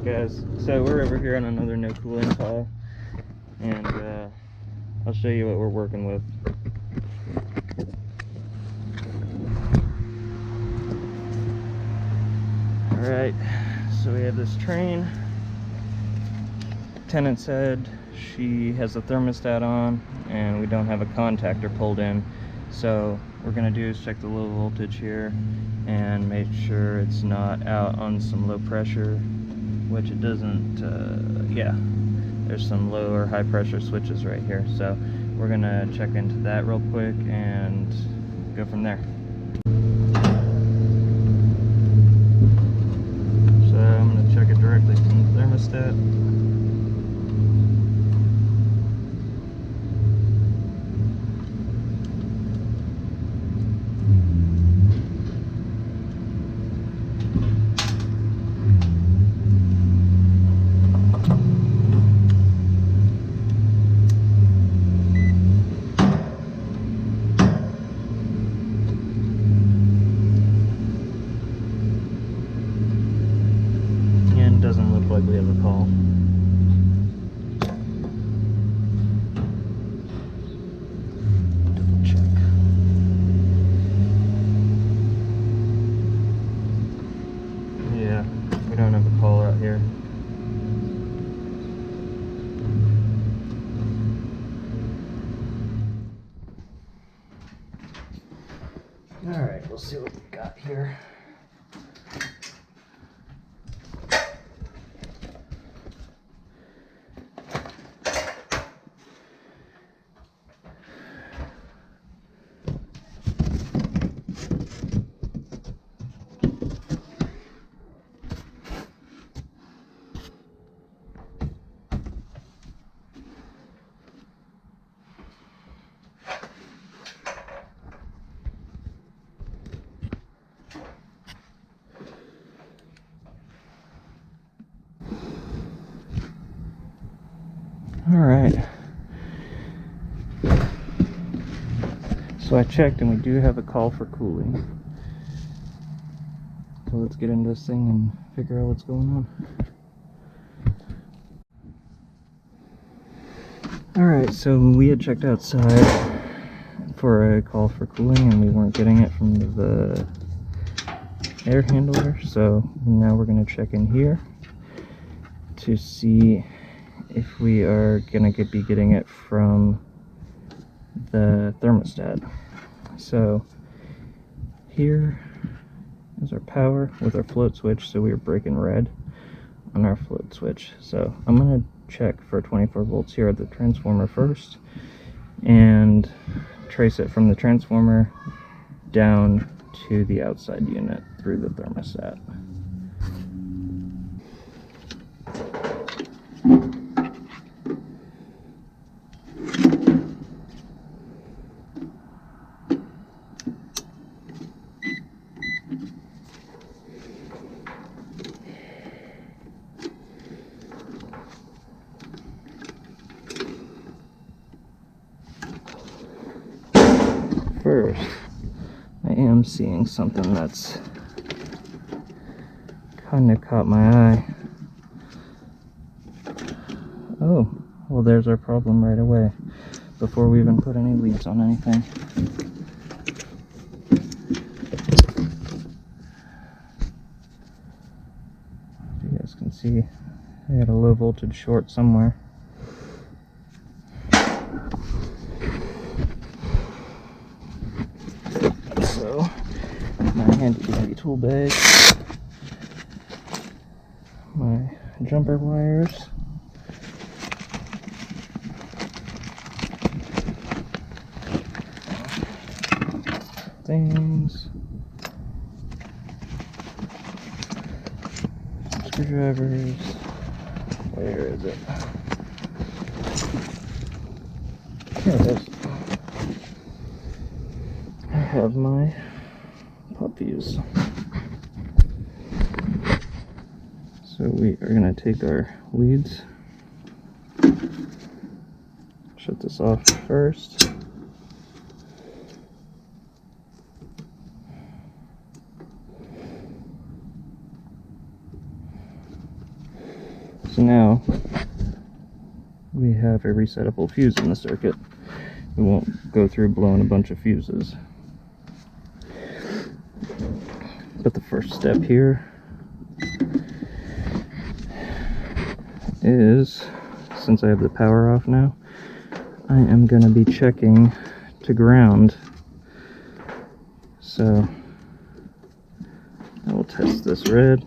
Alright guys, so we're over here on another no cooling call, and I'll show you what we're working with. Alright, so we have this Trane. Tenant said she has the thermostat on and we don't have a contactor pulled in, so what we're going to do is check the low voltage here and make sure it's not out on some low pressure, which it doesn't. Yeah, there's some low or high pressure switches right here, so we're going to check into that real quick and go from there. So I'm going to check it directly from the thermostat. Doesn't look like we have a call. Double check. Yeah, we don't have a call out here. Alright, we'll see what we got here. Alright, so I checked and we do have a call for cooling. So let's get into this thing and figure out what's going on. Alright, so we had checked outside for a call for cooling and we weren't getting it from the air handler, so now we're going to check in here to see if we are going to be getting it from the thermostat. So here is our power with our float switch, so we are breaking red on our float switch. So I'm going to check for 24 volts here at the transformer first and trace it from the transformer down to the outside unit through the thermostat. First, I am seeing something that's kind of caught my eye. Oh, well, there's our problem right away, before we even put any leads on anything. You guys can see I had a low voltage short somewhere. So, my handy dandy tool bag, my jumper wires, things, screwdrivers. Where is it? Here it is. I have my puppies. So we are going to take our leads, shut this off first. So now we have a resettable fuse in the circuit. We won't go through blowing a bunch of fuses. But the first step here is, since I have the power off now, I am going to be checking to ground. So I will test this red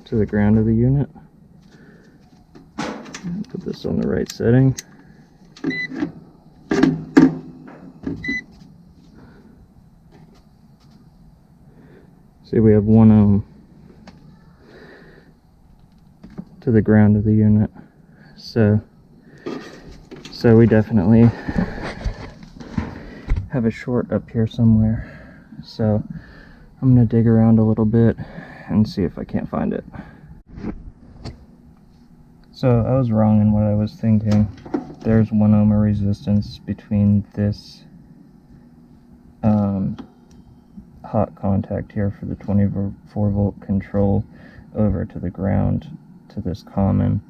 to the ground of the unit. Put this on the right setting. See, we have 1 ohm to the ground of the unit. So we definitely have a short up here somewhere. So I'm going to dig around a little bit and see if I can't find it. So I was wrong in what I was thinking. There's 1 ohm of resistance between this hot contact here for the 24 volt control over to the ground to this common.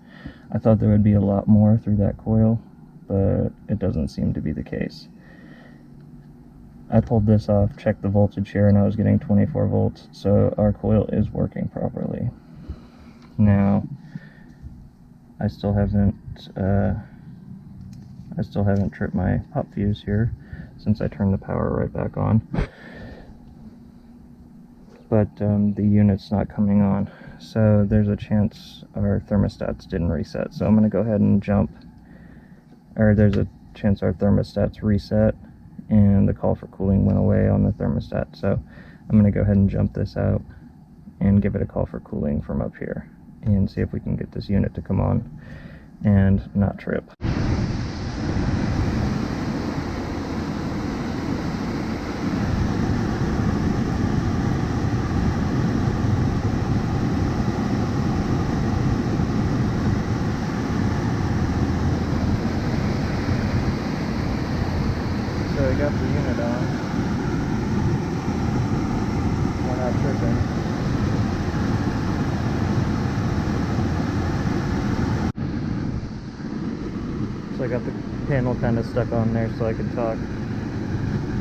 I thought there would be a lot more through that coil, but it doesn't seem to be the case. I pulled this off, checked the voltage here, and I was getting 24 volts, so our coil is working properly. Now, I still haven't tripped my pop fuse here since I turned the power right back on. But the unit's not coming on, so there's a chance our thermostats didn't reset. So I'm going to go ahead and there's a chance our thermostats reset and the call for cooling went away on the thermostat. So I'm going to go ahead and jump this out and give it a call for cooling from up here and see if we can get this unit to come on and not trip. So we got the unit on. We're not tripping. So I got the panel kind of stuck on there so I could talk.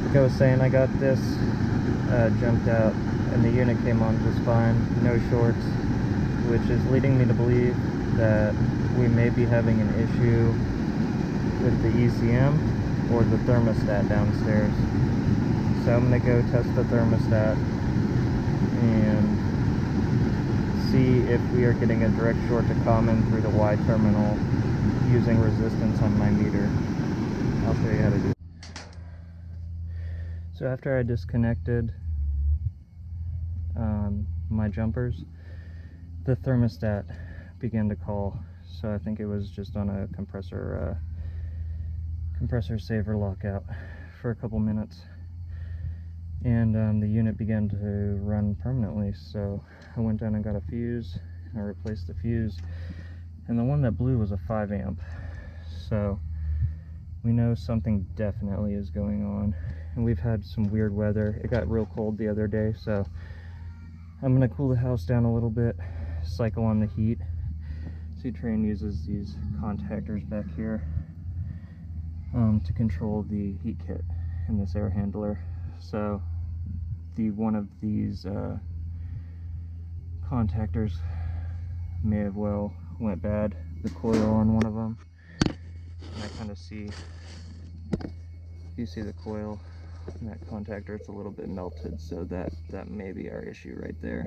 Like I was saying, I got this jumped out and the unit came on just fine, no shorts, which is leading me to believe that we may be having an issue with the ECM or the thermostat downstairs. So I'm going to go test the thermostat and see if we are getting a direct short to common through the Y terminal using resistance on my meter. I'll show you how to do it. So after I disconnected my jumpers, the thermostat began to call. So I think it was just on a compressor saver lockout for a couple minutes, and the unit began to run permanently. So I went down and got a fuse, and I replaced the fuse, and the one that blew was a 5 amp. So we know something definitely is going on, and we've had some weird weather. It got real cold the other day, so I'm going to cool the house down a little bit, cycle on the heat. See, Trane uses these contactors back here to control the heat kit in this air handler. So one of these contactors may have well went bad, the coil on one of them, and I kind of see, you see the coil and that contactor, it's a little bit melted, so that may be our issue right there.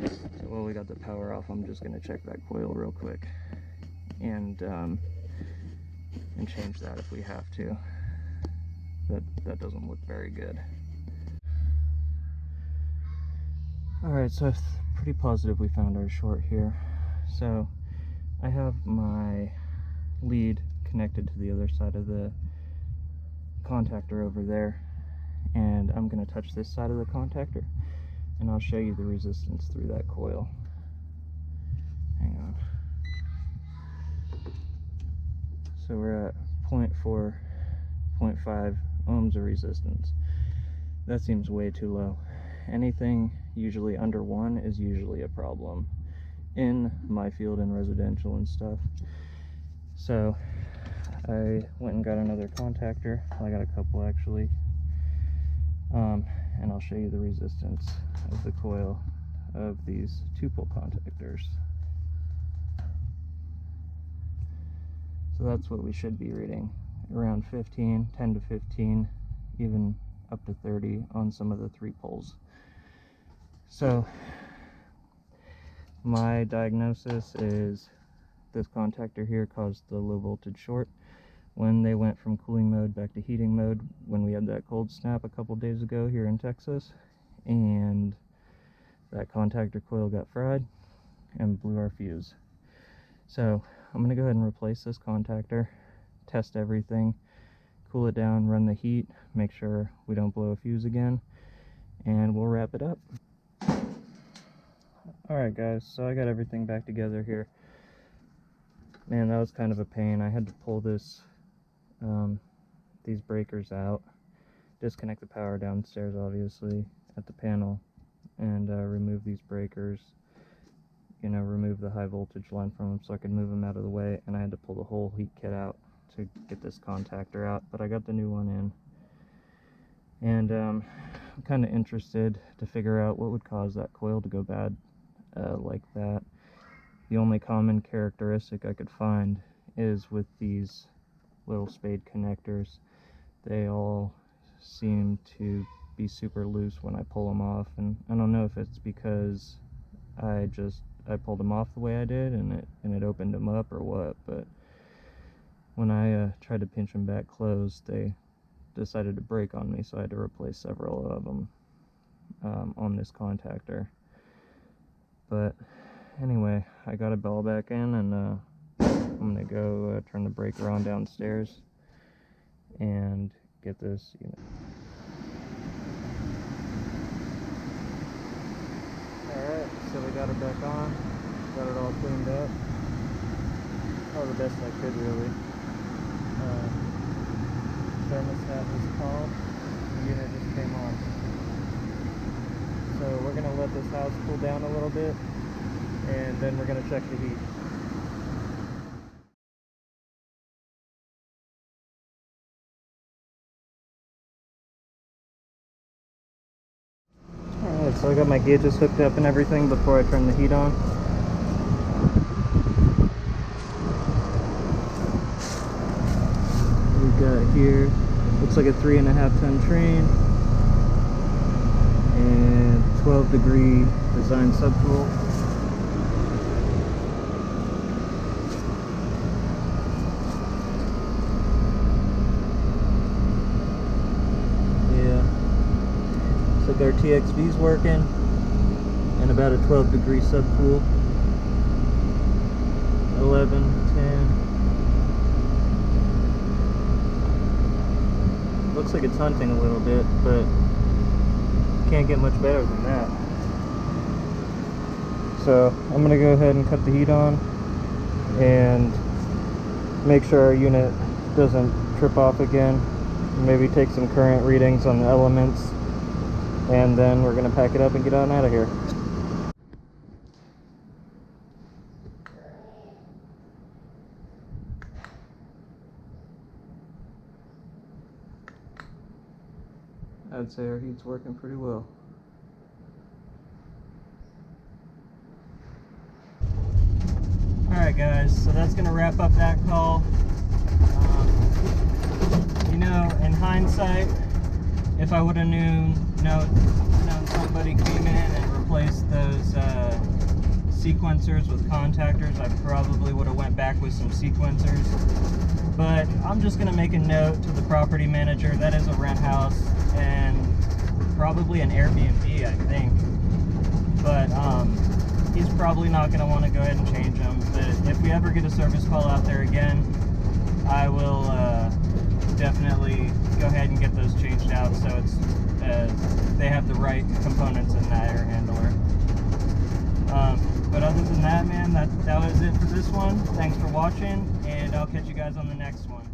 So while we got the power off, I'm just going to check that coil real quick and change that if we have to. That doesn't look very good. Alright, so I'm pretty positive we found our short here. So I have my lead connected to the other side of the contactor over there, and I'm going to touch this side of the contactor and I'll show you the resistance through that coil. Hang on. So we're at 0.4, 0.5 ohms of resistance. That seems way too low. Anything usually under 1 is usually a problem. in my field and residential and stuff. So I went and got another contactor. I got a couple actually, and I'll show you the resistance of the coil of these 2-pole contactors. So that's what we should be reading, around 15, 10 to 15, even up to 30 on some of the 3 poles. So my diagnosis is this contactor here caused the low voltage short when they went from cooling mode back to heating mode when we had that cold snap a couple days ago here in Texas, and that contactor coil got fried and blew our fuse. So I'm going to go ahead and replace this contactor, test everything, cool it down, run the heat, make sure we don't blow a fuse again, and we'll wrap it up. Alright guys, so I got everything back together here. Man, that was kind of a pain. I had to pull these breakers out, disconnect the power downstairs obviously at the panel, and remove these breakers, you know, remove the high voltage line from them so I could move them out of the way, and I had to pull the whole heat kit out to get this contactor out, but I got the new one in. And I'm kind of interested to figure out what would cause that coil to go bad like that. The only common characteristic I could find is with these little spade connectors. They all seem to be super loose when I pull them off, and I don't know if it's because I pulled them off the way I did and it opened them up or what, but when I tried to pinch them back closed, they decided to break on me, so I had to replace several of them on this contactor. But anyway, I got a bell back in, and I'm gonna go turn the breaker on downstairs and get this unit. Alright, so we got it back on, got it all cleaned up. Oh, the best I could really. Thermostat was called, the unit just came on. So we're gonna let this house cool down a little bit, and then we're going to check the heat. Alright, so I got my gauges hooked up and everything before I turn the heat on. We got here, looks like a 3.5 ton Trane and 12-degree design subcool. Our TXV's working, and about a 12-degree subcool. 11, 10. Looks like it's hunting a little bit, but can't get much better than that. So I'm gonna go ahead and cut the heat on and make sure our unit doesn't trip off again. Maybe take some current readings on the elements, and then we're gonna pack it up and get on out of here. I'd say our heat's working pretty well. Alright guys, so that's gonna wrap up that call. You know, in hindsight, if I would have known somebody came in and replaced those sequencers with contactors, I probably would have went back with some sequencers. But I'm just going to make a note to the property manager. That is a rent house and probably an Airbnb, I think. But he's probably not going to want to go ahead and change them. But if we ever get a service call out there again, I will definitely go ahead and get those changed out so it's they have the right components in that air handler. But other than that, man, that was it for this one. Thanks for watching, and I'll catch you guys on the next one.